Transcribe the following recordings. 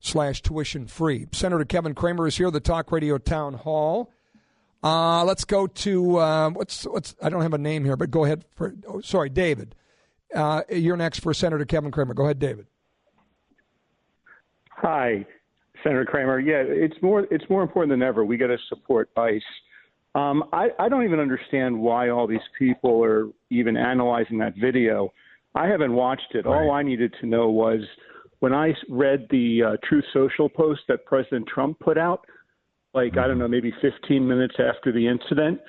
tuition free. Senator Kevin Cramer is here, the Talk Radio Town Hall. Let's go to, what's I don't have a name here, but go ahead. David. You're next for Senator Kevin Cramer. Go ahead, David. Hi, Senator Cramer. Yeah, it's more important than ever. We got to support ICE. I don't even understand why all these people are even analyzing that video. I haven't watched it. Right. All I needed to know was when I read the Truth Social post that President Trump put out, I don't know, maybe 15 minutes after the incident,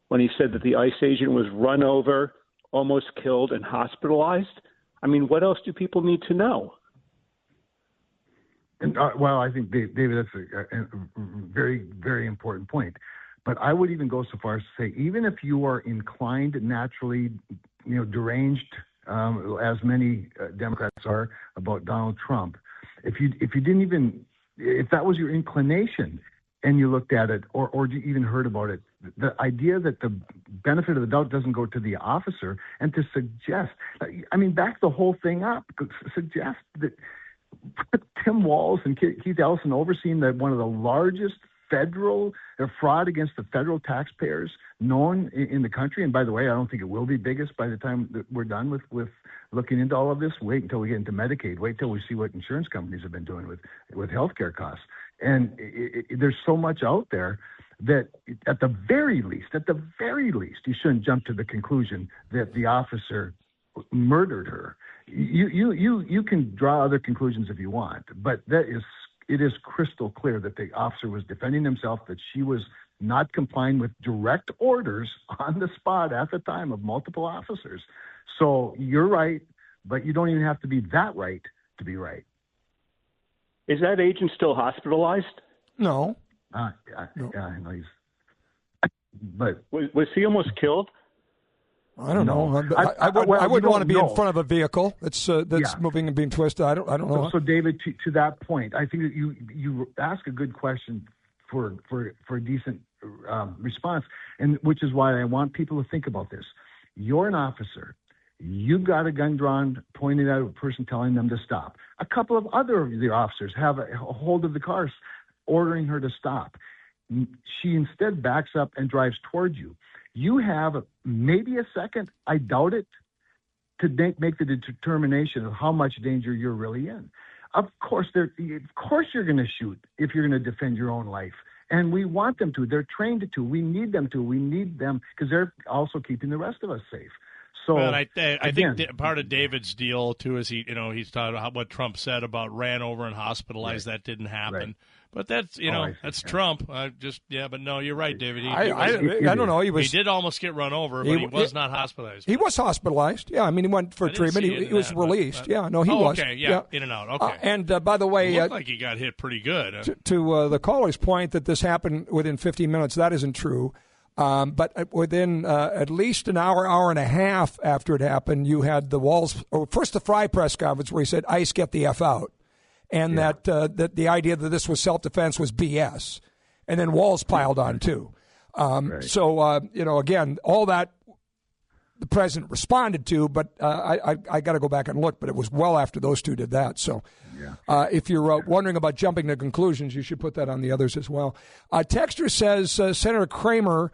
when he said that the ICE agent was run over, almost killed, and hospitalized. I mean, what else do people need to know? And, I think, David, that's a very, very important point. But I would even go so far as to say, even if you are inclined naturally, deranged, as many Democrats are about Donald Trump, if that was your inclination and you looked at it or you even heard about it, the idea that the benefit of the doubt doesn't go to the officer, and to suggest, back the whole thing up, suggest that Tim Walz and Keith Ellison overseeing one of the largest federal fraud against the federal taxpayers known in the country. And by the way, I don't think it will be biggest by the time that we're done with looking into all of this. Wait until we get into Medicaid. Wait till we see what insurance companies have been doing with healthcare costs. And there's so much out there that at the very least, you shouldn't jump to the conclusion that the officer murdered her. You can draw other conclusions if you want, but it is crystal clear that the officer was defending himself, that she was not complying with direct orders on the spot at the time of multiple officers. So you're right, but you don't even have to be that right to be right. Is that agent still hospitalized? No. No. Yeah, I know but was he almost killed? I don't know. I wouldn't want to be in front of a vehicle that's moving and being twisted. I don't know. So David, to that point, I think that you ask a good question for a decent response, and which is why I want people to think about this. You're an officer. You've got a gun drawn, pointed at a person, telling them to stop. A couple of other of the officers have a hold of the car, ordering her to stop. She instead backs up and drives towards you. You have maybe a second, I doubt it, to make the determination of how much danger you're really in. Of course you're going to shoot if you're going to defend your own life. And we want them to. They're trained to. We need them to. We need them because they're also keeping the rest of us safe. So, well, I think part of David's deal too is he's talking about what Trump said about ran over and hospitalized. Right. That didn't happen. Right. But that's that's Trump. But no, you're right, David. I don't know. He did almost get run over, but he was not hospitalized. He was hospitalized. Yeah, he went for treatment. He was released. He was. Okay, yeah, in and out. Okay. And by the way, it looked like he got hit pretty good. To the caller's point that this happened within 15 minutes, that isn't true. But within at least an hour and a half after it happened, you had the Walz. First, the Fry press conference where he said, "ICE, get the F out." And that the idea that this was self-defense was BS. And then Walz piled on, too. Right. So, again, all that the president responded to, but I got to go back and look. But it was well after those two did that. So if you're wondering about jumping to conclusions, you should put that on the others as well. Texter says, Senator Cramer